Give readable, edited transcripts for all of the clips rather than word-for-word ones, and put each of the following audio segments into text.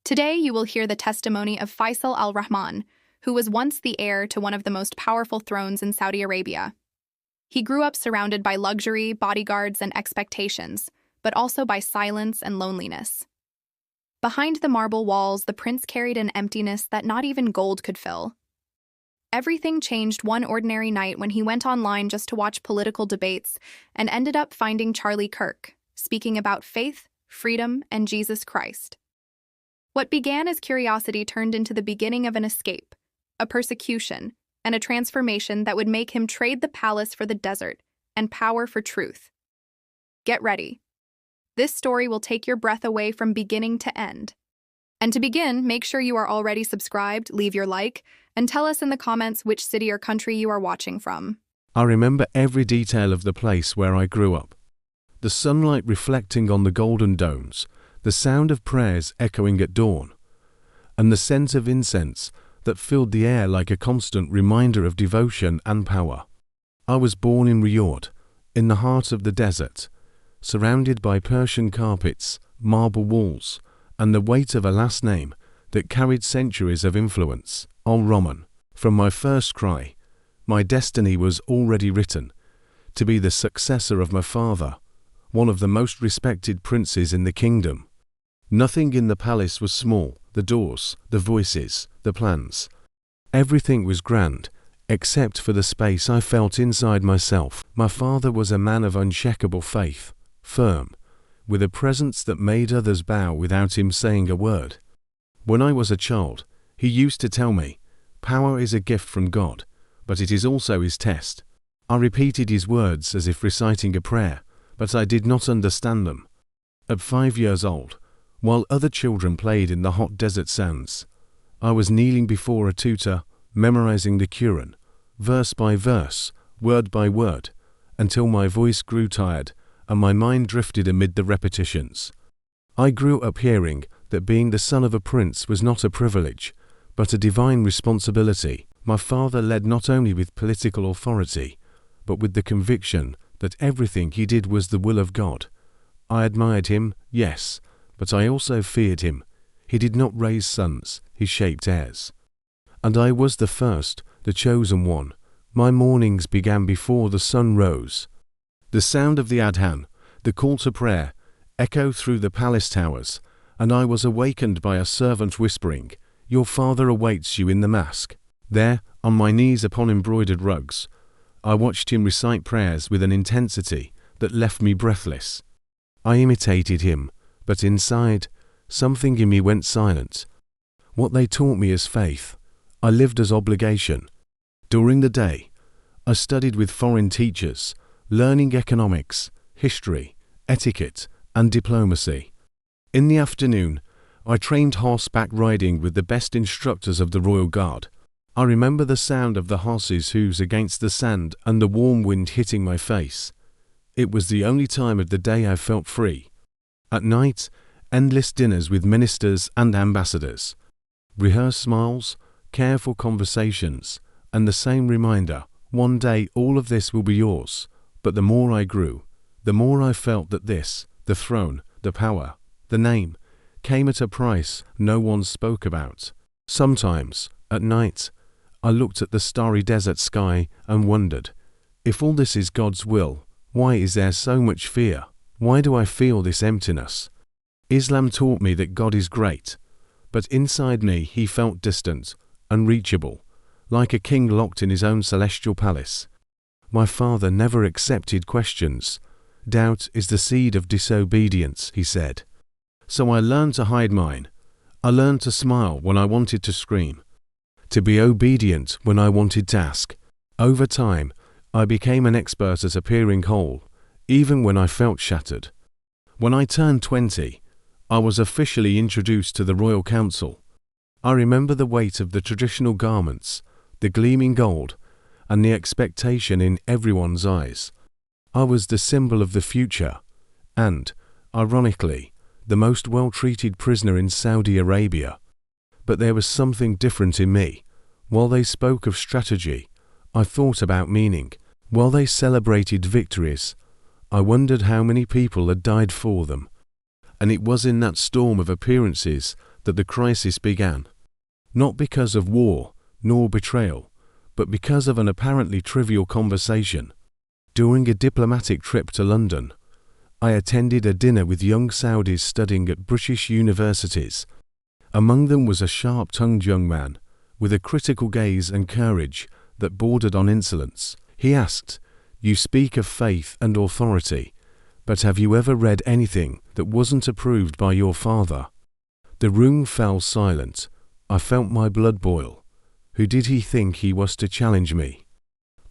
Today, you will hear the testimony of Faisal Al-Rahman, who was once the heir to one of the most powerful thrones in Saudi Arabia. He grew up surrounded by luxury, bodyguards, and expectations, but also by silence and loneliness. Behind the marble walls, the prince carried an emptiness that not even gold could fill. Everything changed one ordinary night when he went online just to watch political debates and ended up finding Charlie Kirk, speaking about faith, freedom, and Jesus Christ. What began as curiosity turned into the beginning of an escape, a persecution, and a transformation that would make him trade the palace for the desert and power for truth. Get ready. This story will take your breath away from beginning to end. And to begin, make sure you are already subscribed, leave your like, and tell us in the comments which city or country you are watching from. I remember every detail of the place where I grew up. The sunlight reflecting on the golden domes, the sound of prayers echoing at dawn, and the scent of incense that filled the air like a constant reminder of devotion and power. I was born in Riyadh, in the heart of the desert, surrounded by Persian carpets, marble walls, and the weight of a last name that carried centuries of influence, Al-Rahman. From my first cry, my destiny was already written, to be the successor of my father, one of the most respected princes in the kingdom. Nothing in the palace was small, the doors, the voices, the plans. Everything was grand, except for the space I felt inside myself. My father was a man of unshakable faith, firm, with a presence that made others bow without him saying a word. When I was a child, he used to tell me, "Power is a gift from God, but it is also his test." I repeated his words as if reciting a prayer, but I did not understand them. At 5 years old, while other children played in the hot desert sands, I was kneeling before a tutor, memorizing the Quran, verse by verse, word by word, until my voice grew tired and my mind drifted amid the repetitions. I grew up hearing that being the son of a prince was not a privilege, but a divine responsibility. My father led not only with political authority, but with the conviction that everything he did was the will of God. I admired him, yes, but I also feared him. He did not raise sons, he shaped heirs. And I was the first, the chosen one. My mornings began before the sun rose. The sound of the adhan, the call to prayer, echoed through the palace towers, and I was awakened by a servant whispering, "Your father awaits you in the mosque." There, on my knees upon embroidered rugs, I watched him recite prayers with an intensity that left me breathless. I imitated him, but inside, something in me went silent. What they taught me as faith, I lived as obligation. During the day, I studied with foreign teachers, learning economics, history, etiquette, and diplomacy. In the afternoon, I trained horseback riding with the best instructors of the Royal Guard. I remember the sound of the horses' hooves against the sand and the warm wind hitting my face. It was the only time of the day I felt free. At night, endless dinners with ministers and ambassadors. Rehearsed smiles, careful conversations, and the same reminder, one day all of this will be yours. But the more I grew, the more I felt that this, the throne, the power, the name, came at a price no one spoke about. Sometimes, at night, I looked at the starry desert sky and wondered, if all this is God's will, why is there so much fear? Why do I feel this emptiness? Islam taught me that God is great, but inside me he felt distant, unreachable, like a king locked in his own celestial palace. My father never accepted questions. Doubt is the seed of disobedience, he said. So I learned to hide mine. I learned to smile when I wanted to scream, to be obedient when I wanted to ask. Over time, I became an expert at appearing whole, even when I felt shattered. When I turned 20, I was officially introduced to the Royal Council. I remember the weight of the traditional garments, the gleaming gold, and the expectation in everyone's eyes. I was the symbol of the future, and, ironically, the most well-treated prisoner in Saudi Arabia. But there was something different in me. While they spoke of strategy, I thought about meaning. While they celebrated victories, I wondered how many people had died for them. And it was in that storm of appearances that the crisis began. Not because of war, nor betrayal, but because of an apparently trivial conversation. During a diplomatic trip to London, I attended a dinner with young Saudis studying at British universities. Among them was a sharp-tongued young man, with a critical gaze and courage that bordered on insolence. He asked, "You speak of faith and authority, but have you ever read anything that wasn't approved by your father?" The room fell silent. I felt my blood boil. Who did he think he was to challenge me?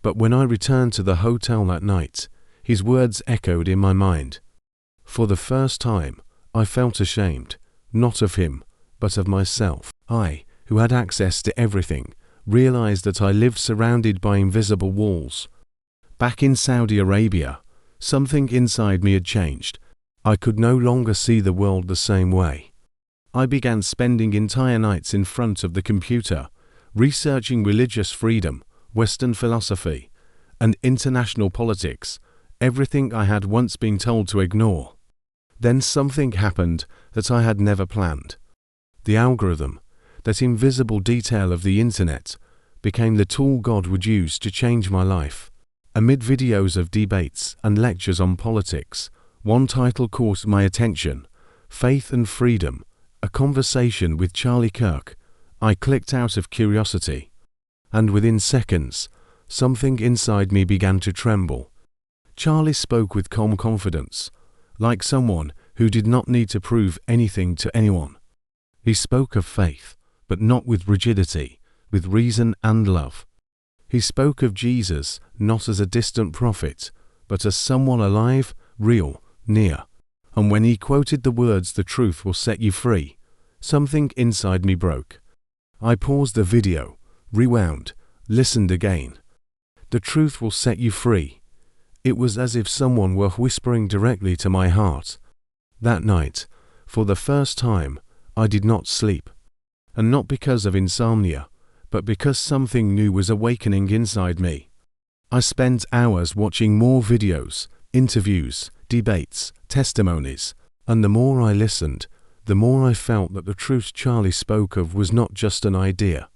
But when I returned to the hotel that night, his words echoed in my mind. For the first time, I felt ashamed, not of him, but of myself. I, who had access to everything, realized that I lived surrounded by invisible walls. Back in Saudi Arabia, something inside me had changed. I could no longer see the world the same way. I began spending entire nights in front of the computer, researching religious freedom, Western philosophy, and international politics, everything I had once been told to ignore. Then something happened that I had never planned. The algorithm, that invisible detail of the internet, became the tool God would use to change my life. Amid videos of debates and lectures on politics, one title caught my attention: Faith and Freedom, a conversation with Charlie Kirk. I clicked out of curiosity, and within seconds, something inside me began to tremble. Charlie spoke with calm confidence, like someone who did not need to prove anything to anyone. He spoke of faith, but not with rigidity, with reason and love. He spoke of Jesus not as a distant prophet, but as someone alive, real, near. And when he quoted the words, "The truth will set you free," something inside me broke. I paused the video, rewound, listened again. "The truth will set you free." It was as if someone were whispering directly to my heart. That night, for the first time, I did not sleep. And not because of insomnia, but because something new was awakening inside me. I spent hours watching more videos, interviews, debates, testimonies, and the more I listened, the more I felt that the truth Charlie spoke of was not just an idea.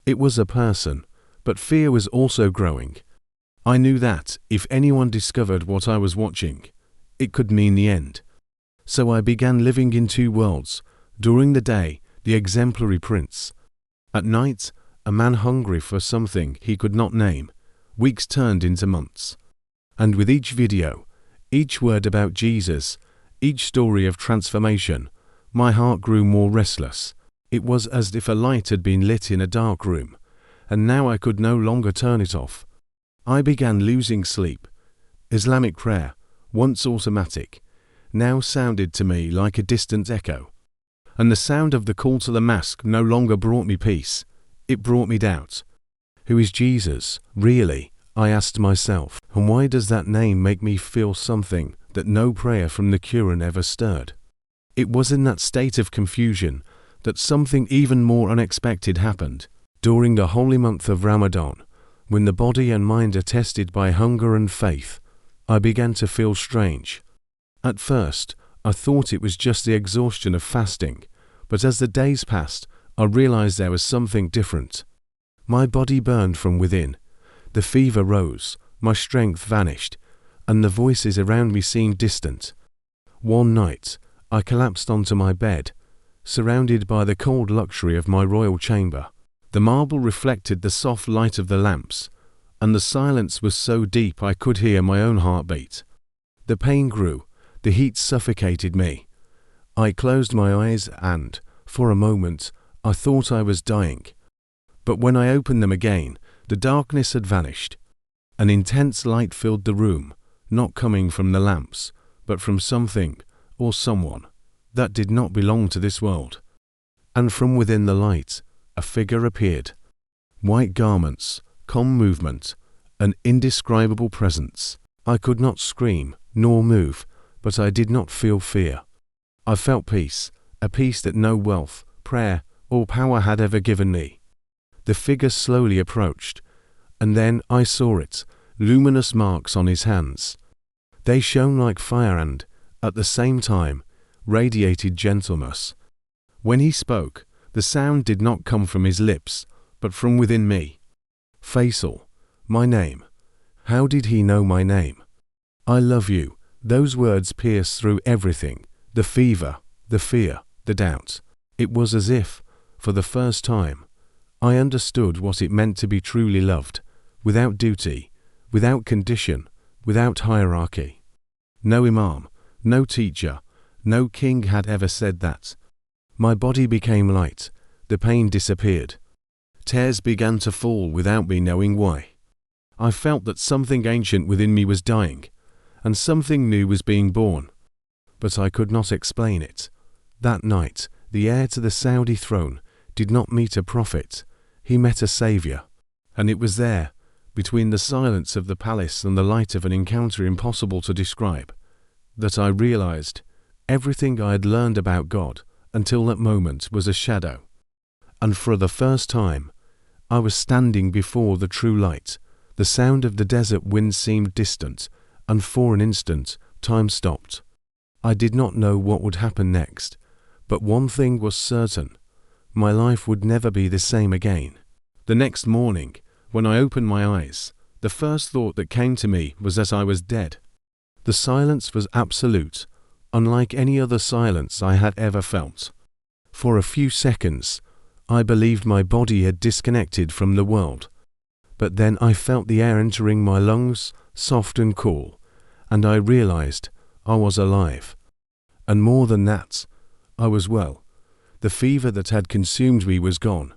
It was a person, but fear was also growing. I knew that, if anyone discovered what I was watching, it could mean the end. So I began living in two worlds. During the day, the exemplary prince. At night, a man hungry for something he could not name. Weeks turned into months. And with each video, each word about Jesus, each story of transformation, my heart grew more restless. It was as if a light had been lit in a dark room, and now I could no longer turn it off. I began losing sleep. Islamic prayer, once automatic, now sounded to me like a distant echo. And the sound of the call to the mosque no longer brought me peace. It brought me doubt. Who is Jesus, really? I asked myself. And why does that name make me feel something that no prayer from the Quran ever stirred? It was in that state of confusion that something even more unexpected happened. During the holy month of Ramadan, when the body and mind are tested by hunger and faith, I began to feel strange. At first, I thought it was just the exhaustion of fasting, but as the days passed, I realized there was something different. My body burned from within. The fever rose, my strength vanished, and the voices around me seemed distant. One night, I collapsed onto my bed, surrounded by the cold luxury of my royal chamber. The marble reflected the soft light of the lamps, and the silence was so deep I could hear my own heartbeat. The pain grew, the heat suffocated me. I closed my eyes and, for a moment, I thought I was dying. But when I opened them again, the darkness had vanished. An intense light filled the room, not coming from the lamps, but from something, or someone, that did not belong to this world. And from within the light, a figure appeared. White garments, calm movement, an indescribable presence. I could not scream, nor move, but I did not feel fear. I felt peace, a peace that no wealth, prayer, or power had ever given me. The figure slowly approached, and then I saw it, luminous marks on his hands. They shone like fire and, at the same time, radiated gentleness. When he spoke, the sound did not come from his lips, but from within me. Faisal, my name. How did he know my name? I love you. Those words pierced through everything, the fever, the fear, the doubt. It was as if, for the first time, I understood what it meant to be truly loved, without duty, without condition, without hierarchy. No imam, no teacher, no king had ever said that. My body became light, the pain disappeared. Tears began to fall without me knowing why. I felt that something ancient within me was dying, and something new was being born. But I could not explain it. That night, the heir to the Saudi throne did not meet a prophet, he met a savior. And it was there, between the silence of the palace and the light of an encounter impossible to describe, that I realized everything I had learned about God until that moment was a shadow. And for the first time, I was standing before the true light. The sound of the desert wind seemed distant, and for an instant, time stopped. I did not know what would happen next, but one thing was certain: my life would never be the same again. The next morning, when I opened my eyes, the first thought that came to me was that I was dead. The silence was absolute, unlike any other silence I had ever felt. For a few seconds, I believed my body had disconnected from the world. But then I felt the air entering my lungs, soft and cool, and I realized I was alive. And more than that, I was well. The fever that had consumed me was gone.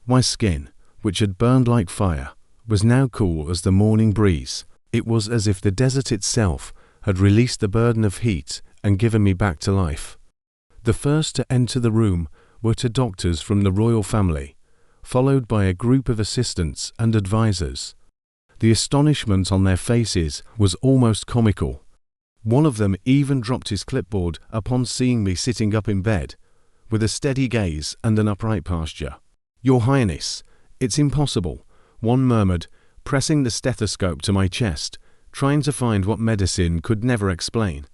My skin, which had burned like fire, was now cool as the morning breeze. It was as if the desert itself had released the burden of heat and given me back to life. The first to enter the room were two doctors from the royal family, followed by a group of assistants and advisors. The astonishment on their faces was almost comical. One of them even dropped his clipboard upon seeing me sitting up in bed, with a steady gaze and an upright posture. "Your Highness, it's impossible," one murmured, pressing the stethoscope to my chest, trying to find what medicine could never explain.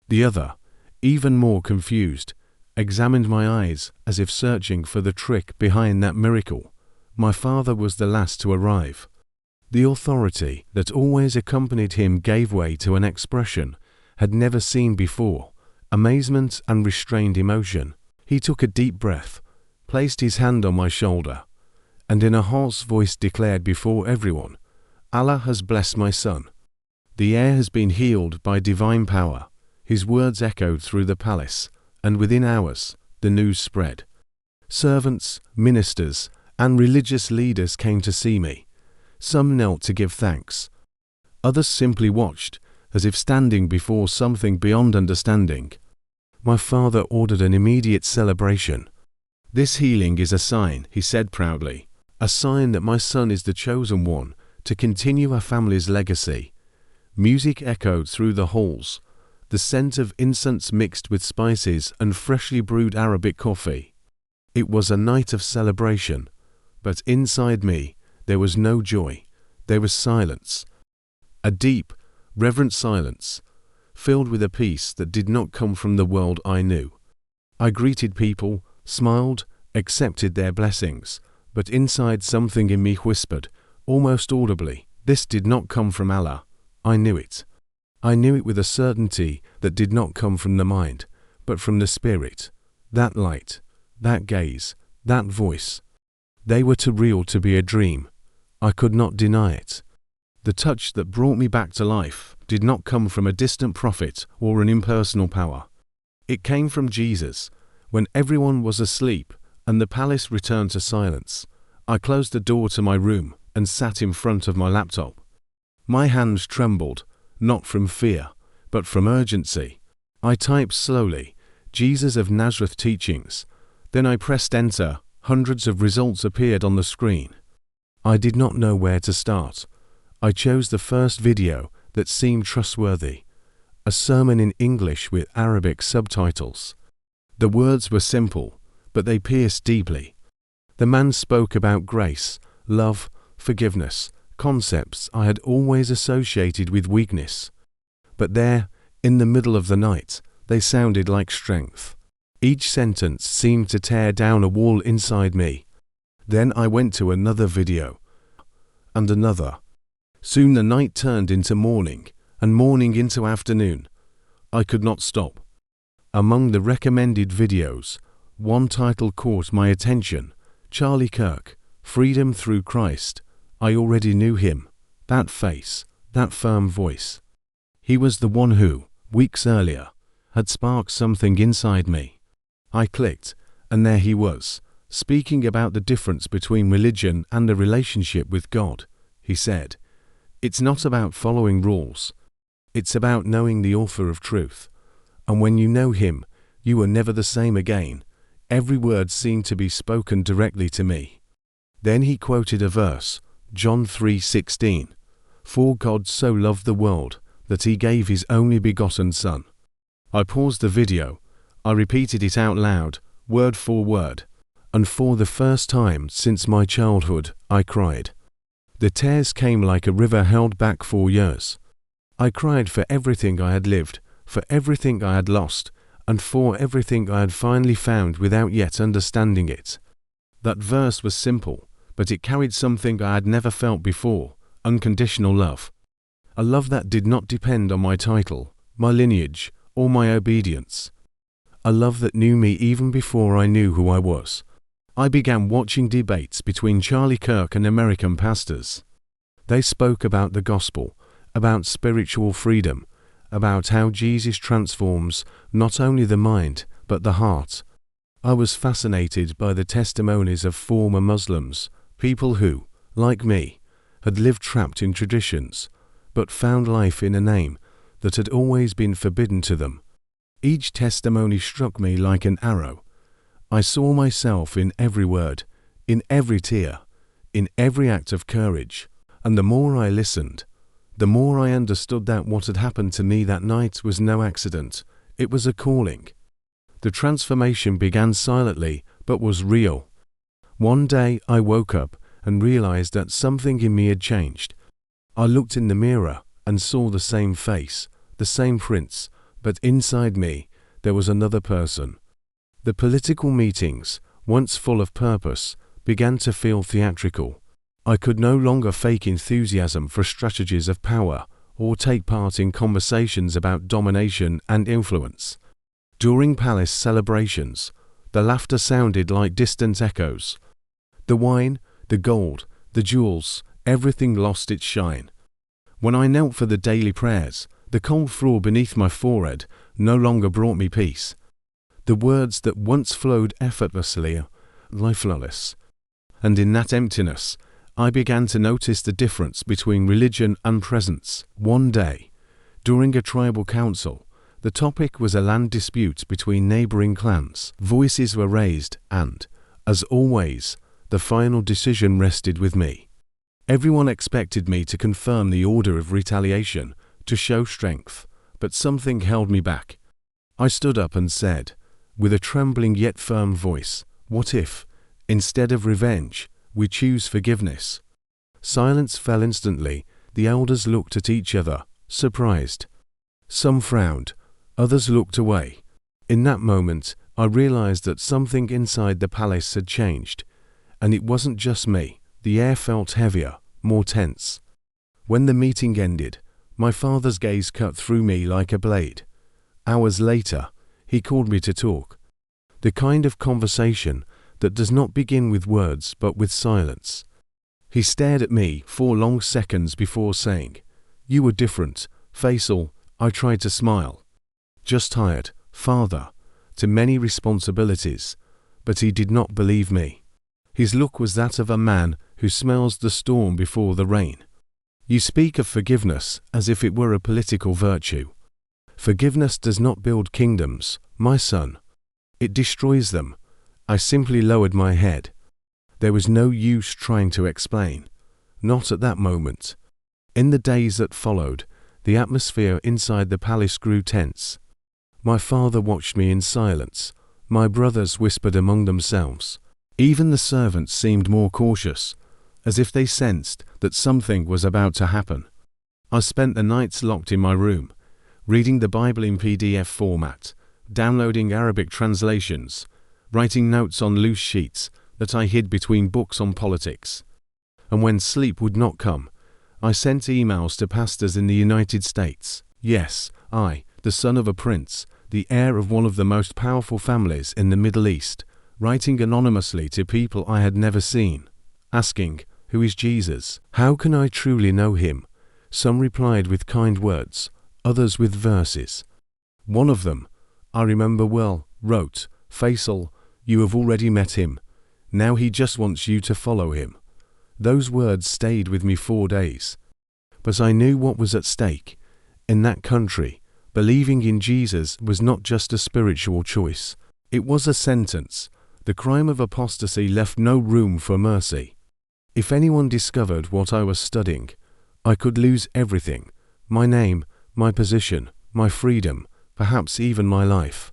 The other, even more confused, examined my eyes as if searching for the trick behind that miracle. My father was the last to arrive. The authority that always accompanied him gave way to an expression had never seen before, amazement and restrained emotion. He took a deep breath, placed his hand on my shoulder, and in a hoarse voice declared before everyone, "Allah has blessed my son. The heir has been healed by divine power." His words echoed through the palace, and within hours, the news spread. Servants, ministers, and religious leaders came to see me. Some knelt to give thanks. Others simply watched, as if standing before something beyond understanding. My father ordered an immediate celebration. "This healing is a sign," he said proudly, "a sign that my son is the chosen one to continue our family's legacy." Music echoed through the halls, the scent of incense mixed with spices and freshly brewed Arabic coffee. It was a night of celebration, but inside me there was no joy, there was silence. A deep, reverent silence, filled with a peace that did not come from the world I knew. I greeted people, smiled, accepted their blessings, but inside something in me whispered, almost audibly, "This did not come from Allah." I knew it. I knew it with a certainty that did not come from the mind, but from the spirit. That light, that gaze, that voice, they were too real to be a dream. I could not deny it. The touch that brought me back to life did not come from a distant prophet or an impersonal power. It came from Jesus, when everyone was asleep and the palace returned to silence. I closed the door to my room and sat in front of my laptop. My hands trembled, not from fear, but from urgency. I typed slowly, "Jesus of Nazareth teachings." Then I pressed enter. Hundreds of results appeared on the screen. I did not know where to start. I chose the first video that seemed trustworthy, a sermon in English with Arabic subtitles. The words were simple, but they pierced deeply. The man spoke about grace, love, forgiveness, concepts I had always associated with weakness. But there, in the middle of the night, they sounded like strength. Each sentence seemed to tear down a wall inside me. Then I went to another video. And another. Soon the night turned into morning, and morning into afternoon. I could not stop. Among the recommended videos, one title caught my attention: Charlie Kirk, Freedom Through Christ. I already knew him. That face, that firm voice. He was the one who, weeks earlier, had sparked something inside me. I clicked, and there he was, speaking about the difference between religion and a relationship with God. He said, "It's not about following rules. It's about knowing the author of truth. And when you know him, you are never the same again." Every word seemed to be spoken directly to me. Then he quoted a verse, John 3:16, "For God so loved the world, that he gave his only begotten Son." I paused the video. I repeated it out loud, word for word. And for the first time since my childhood, I cried. The tears came like a river held back for years. I cried for everything I had lived, for everything I had lost, and for everything I had finally found without yet understanding it. That verse was simple, but it carried something I had never felt before: unconditional love. A love that did not depend on my title, my lineage, or my obedience. A love that knew me even before I knew who I was. I began watching debates between Charlie Kirk and American pastors. They spoke about the gospel, about spiritual freedom, about how Jesus transforms not only the mind, but the heart. I was fascinated by the testimonies of former Muslims, people who, like me, had lived trapped in traditions, but found life in a name that had always been forbidden to them. Each testimony struck me like an arrow. I saw myself in every word, in every tear, in every act of courage, and the more I listened, the more I understood that what had happened to me that night was no accident. It was a calling. The transformation began silently, but was real. One day I woke up and realized that something in me had changed. I looked in the mirror and saw the same face, the same prints, but inside me there was another person. The political meetings, once full of purpose, began to feel theatrical. I could no longer fake enthusiasm for strategies of power or take part in conversations about domination and influence. During palace celebrations, the laughter sounded like distant echoes. The wine, the gold, the jewels, everything lost its shine. When I knelt for the daily prayers, the cold floor beneath my forehead no longer brought me peace. The words that once flowed effortlessly, lifeless. And in that emptiness, I began to notice the difference between religion and presence. One day, during a tribal council, the topic was a land dispute between neighboring clans. Voices were raised and, as always, the final decision rested with me. Everyone expected me to confirm the order of retaliation, to show strength, but something held me back. I stood up and said, with a trembling yet firm voice, "What if, instead of revenge, we choose forgiveness?" Silence fell instantly. The elders looked at each other, surprised. Some frowned, others looked away. In that moment, I realized that something inside the palace had changed. And it wasn't just me. The air felt heavier, more tense. When the meeting ended, my father's gaze cut through me like a blade. Hours later, he called me to talk. The kind of conversation that does not begin with words but with silence. He stared at me for long seconds before saying, "You were different, Faisal." I tried to smile. "Just tired, father, to many responsibilities." But he did not believe me. His look was that of a man who smells the storm before the rain. "You speak of forgiveness as if it were a political virtue. Forgiveness does not build kingdoms, my son. It destroys them." I simply lowered my head. There was no use trying to explain. Not at that moment. In the days that followed, the atmosphere inside the palace grew tense. My father watched me in silence. My brothers whispered among themselves. Even the servants seemed more cautious, as if they sensed that something was about to happen. I spent the nights locked in my room, reading the Bible in PDF format, downloading Arabic translations, writing notes on loose sheets that I hid between books on politics. And when sleep would not come, I sent emails to pastors in the United States. Yes, I, the son of a prince, the heir of one of the most powerful families in the Middle East, writing anonymously to people I had never seen, asking, "Who is Jesus? How can I truly know him?" Some replied with kind words, others with verses. One of them, I remember well, wrote, "Faisal, you have already met him. Now he just wants you to follow him." Those words stayed with me 4 days. But I knew what was at stake. In that country, believing in Jesus was not just a spiritual choice. It was a sentence. The crime of apostasy left no room for mercy. If anyone discovered what I was studying, I could lose everything: my name, my position, my freedom, perhaps even my life.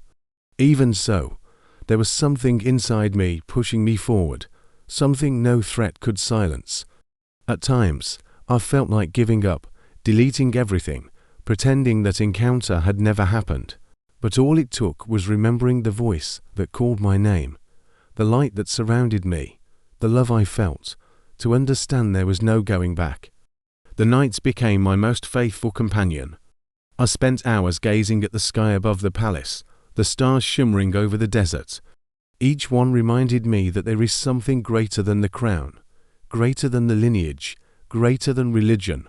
Even so, there was something inside me pushing me forward, something no threat could silence. At times, I felt like giving up, deleting everything, pretending that encounter had never happened. But all it took was remembering the voice that called my name, the light that surrounded me, the love I felt, to understand there was no going back. The nights became my most faithful companion. I spent hours gazing at the sky above the palace, the stars shimmering over the desert. Each one reminded me that there is something greater than the crown, greater than the lineage, greater than religion,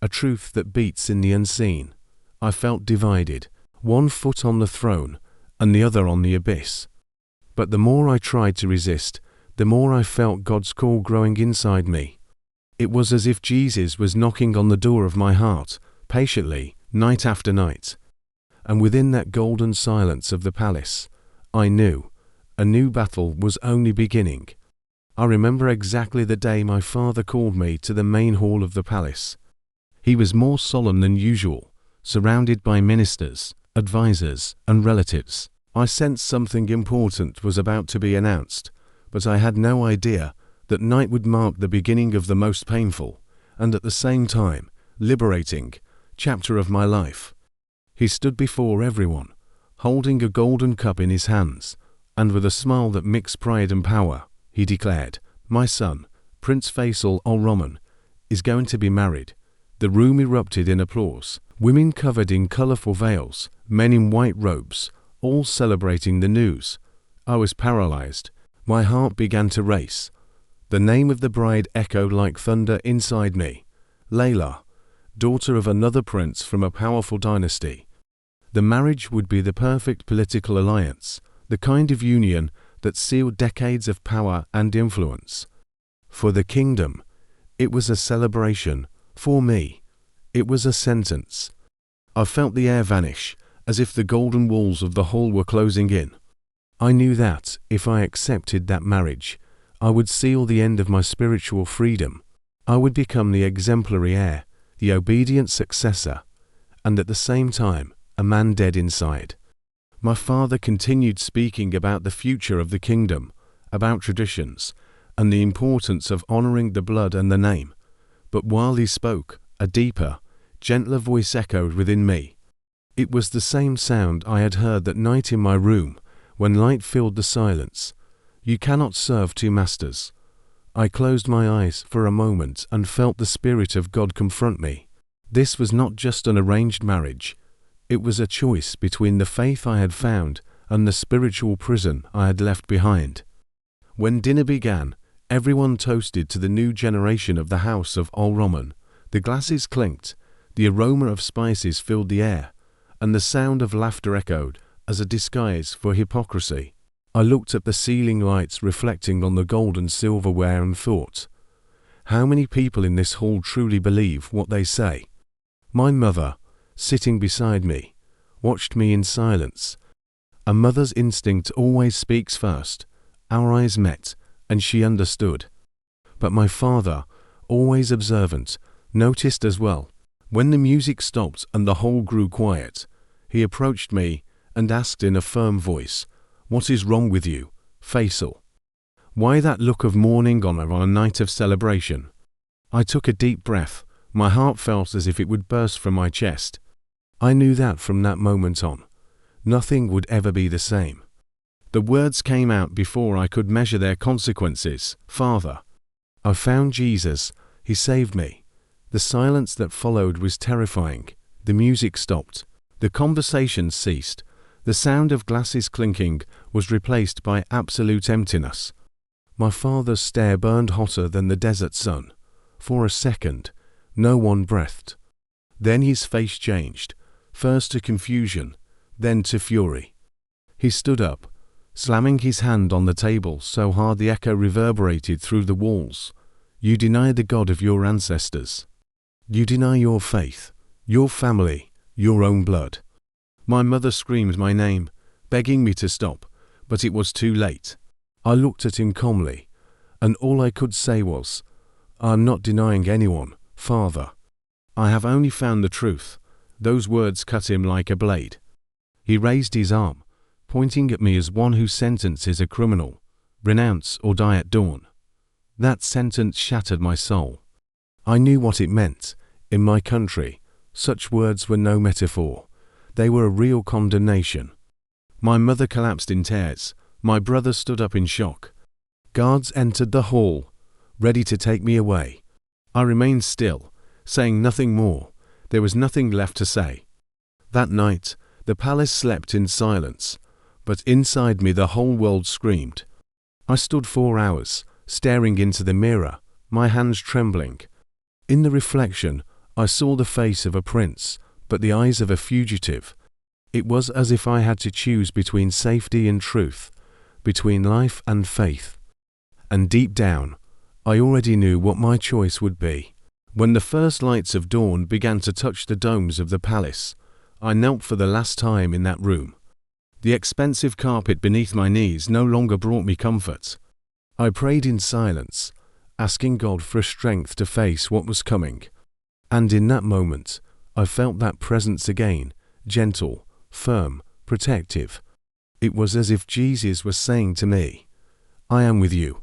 a truth that beats in the unseen. I felt divided, one foot on the throne and the other on the abyss. But the more I tried to resist, the more I felt God's call growing inside me. It was as if Jesus was knocking on the door of my heart, patiently, night after night. And within that golden silence of the palace, I knew a new battle was only beginning. I remember exactly the day my father called me to the main hall of the palace. He was more solemn than usual, surrounded by ministers, advisors, and relatives. I sensed something important was about to be announced, but I had no idea that night would mark the beginning of the most painful, and at the same time, liberating, chapter of my life. He stood before everyone, holding a golden cup in his hands, and with a smile that mixed pride and power, he declared, "My son, Prince Faisal Al-Rahman, is going to be married." The room erupted in applause. Women covered in colorful veils, men in white robes, all celebrating the news. I was paralyzed. My heart began to race. The name of the bride echoed like thunder inside me. Layla, daughter of another prince from a powerful dynasty. The marriage would be the perfect political alliance, the kind of union that sealed decades of power and influence. For the kingdom, it was a celebration. For me, it was a sentence. I felt the air vanish, as if the golden walls of the hall were closing in. I knew that, if I accepted that marriage, I would seal the end of my spiritual freedom. I would become the exemplary heir, the obedient successor, and at the same time, a man dead inside. My father continued speaking about the future of the kingdom, about traditions, and the importance of honoring the blood and the name. But while he spoke, a deeper, gentler voice echoed within me. It was the same sound I had heard that night in my room, when light filled the silence. "You cannot serve two masters." I closed my eyes for a moment and felt the Spirit of God confront me. This was not just an arranged marriage. It was a choice between the faith I had found and the spiritual prison I had left behind. When dinner began, everyone toasted to the new generation of the House of Al-Rahman. The glasses clinked, the aroma of spices filled the air, and the sound of laughter echoed as a disguise for hypocrisy. I looked at the ceiling lights reflecting on the gold and silverware and thought, how many people in this hall truly believe what they say? My mother, sitting beside me, watched me in silence. A mother's instinct always speaks first. Our eyes met, and she understood. But my father, always observant, noticed as well. When the music stopped and the hall grew quiet, he approached me and asked in a firm voice, "What is wrong with you, Faisal? Why that look of mourning on a night of celebration?" I took a deep breath. My heart felt as if it would burst from my chest. I knew that from that moment on, Nothing would ever be the same. The words came out before I could measure their consequences. Father, I found Jesus. He saved me. The silence that followed was terrifying. The music stopped. The conversation ceased. The sound of glasses clinking was replaced by absolute emptiness. My father's stare burned hotter than the desert sun. For a second, no one breathed. Then his face changed, first to confusion, then to fury. He stood up, slamming his hand on the table so hard the echo reverberated through the walls. You deny the God of your ancestors. You deny your faith, your family, your own blood. My mother screamed my name, begging me to stop, but it was too late. I looked at him calmly, and all I could say was, I am not denying anyone, Father. I have only found the truth. Those words cut him like a blade. He raised his arm, pointing at me as one whose sentence is a criminal. Renounce or die at dawn. That sentence shattered my soul. I knew what it meant. In my country, such words were no metaphor. They were a real condemnation. My mother collapsed in tears. My brother stood up in shock. Guards entered the hall, ready to take me away. I remained still, saying nothing more. There was nothing left to say. That night, the palace slept in silence, but inside me the whole world screamed. I stood 4 hours, staring into the mirror, my hands trembling. In the reflection, I saw the face of a prince, but the eyes of a fugitive. It was as if I had to choose between safety and truth, between life and faith. And deep down, I already knew what my choice would be. When the first lights of dawn began to touch the domes of the palace, I knelt for the last time in that room. The expensive carpet beneath my knees no longer brought me comfort. I prayed in silence, asking God for strength to face what was coming. And in that moment, I felt that presence again, gentle, firm, protective. It was as if Jesus was saying to me, I am with you.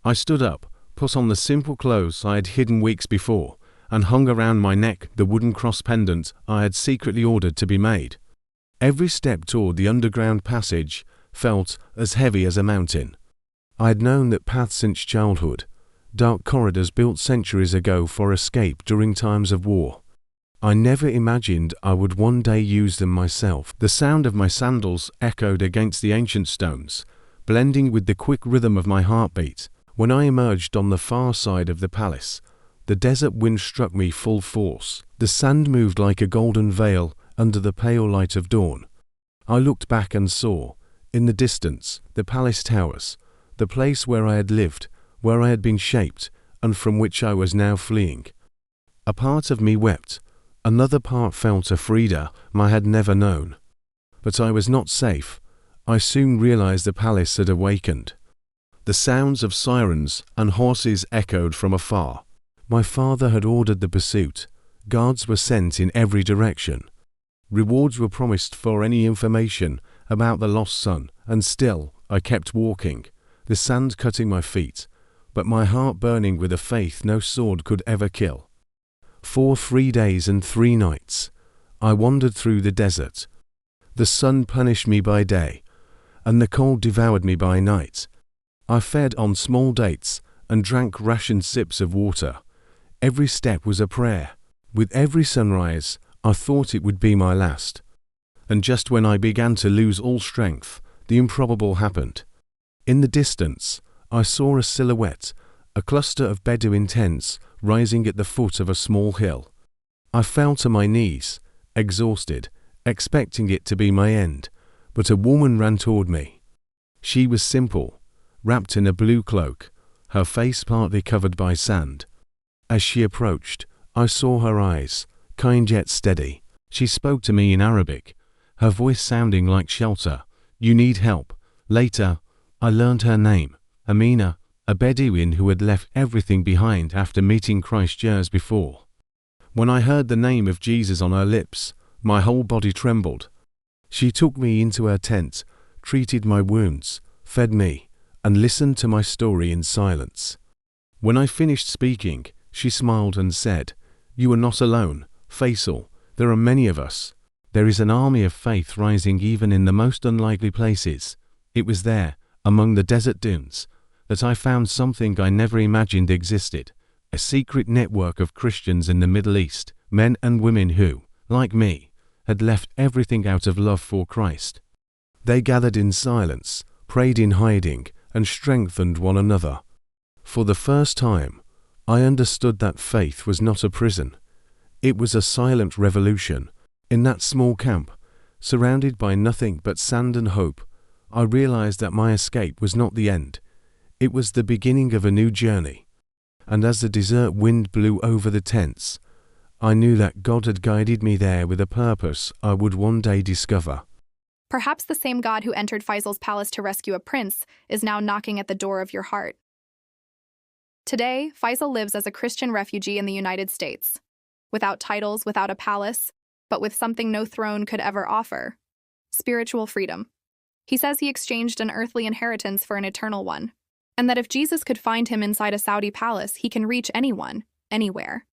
I stood up, put on the simple clothes I had hidden weeks before, and hung around my neck the wooden cross pendant I had secretly ordered to be made. Every step toward the underground passage felt as heavy as a mountain. I had known that path since childhood, dark corridors built centuries ago for escape during times of war. I never imagined I would one day use them myself. The sound of my sandals echoed against the ancient stones, blending with the quick rhythm of my heartbeat. When I emerged on the far side of the palace, the desert wind struck me full force. The sand moved like a golden veil under the pale light of dawn. I looked back and saw, in the distance, the palace towers, the place where I had lived, where I had been shaped, and from which I was now fleeing. A part of me wept. Another part felt a freedom I had never known. But I was not safe. I soon realized the palace had awakened. The sounds of sirens and horses echoed from afar. My father had ordered the pursuit. Guards were sent in every direction. Rewards were promised for any information about the lost son, and still I kept walking, the sand cutting my feet, but my heart burning with a faith no sword could ever kill. For 3 days and 3 nights, I wandered through the desert. The sun punished me by day, and the cold devoured me by night. I fed on small dates and drank rationed sips of water. Every step was a prayer. With every sunrise, I thought it would be my last. And just when I began to lose all strength, the improbable happened. In the distance, I saw a silhouette, a cluster of Bedouin tents rising at the foot of a small hill. I fell to my knees, exhausted, expecting it to be my end, but a woman ran toward me. She was simple, wrapped in a blue cloak, her face partly covered by sand. As she approached, I saw her eyes, kind yet steady. She spoke to me in Arabic, her voice sounding like shelter. You need help. Later, I learned her name, Amina, a Bedouin who had left everything behind after meeting Christ years before. When I heard the name of Jesus on her lips, my whole body trembled. She took me into her tent, treated my wounds, fed me, and listened to my story in silence. When I finished speaking, she smiled and said, You are not alone, Faisal. There are many of us. There is an army of faith rising even in the most unlikely places. It was there, among the desert dunes, that I found something I never imagined existed, a secret network of Christians in the Middle East, men and women who, like me, had left everything out of love for Christ. They gathered in silence, prayed in hiding, and strengthened one another. For the first time, I understood that faith was not a prison. It was a silent revolution. In that small camp, surrounded by nothing but sand and hope, I realized that my escape was not the end. It was the beginning of a new journey. And as the desert wind blew over the tents, I knew that God had guided me there with a purpose I would one day discover. Perhaps the same God who entered Faisal's palace to rescue a prince is now knocking at the door of your heart. Today, Faisal lives as a Christian refugee in the United States, without titles, without a palace, but with something no throne could ever offer: spiritual freedom. He says he exchanged an earthly inheritance for an eternal one, and that if Jesus could find him inside a Saudi palace, he can reach anyone, anywhere.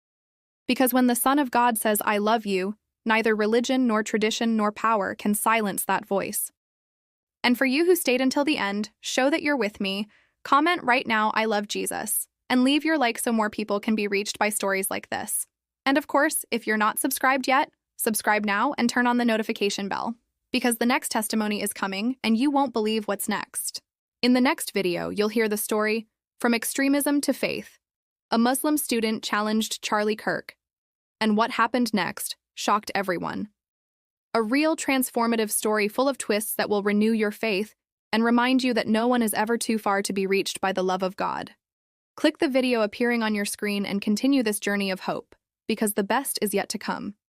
Because when the Son of God says, "I love you," neither religion nor tradition nor power can silence that voice. And for you who stayed until the end, show that you're with me. Comment right now, "I love Jesus," and leave your like so more people can be reached by stories like this. And of course, if you're not subscribed yet, subscribe now and turn on the notification bell, because the next testimony is coming and you won't believe what's next. In the next video, you'll hear the story, From Extremism to Faith. A Muslim student challenged Charlie Kirk, and what happened next shocked everyone. A real transformative story full of twists that will renew your faith and remind you that no one is ever too far to be reached by the love of God. Click the video appearing on your screen and continue this journey of hope, because the best is yet to come.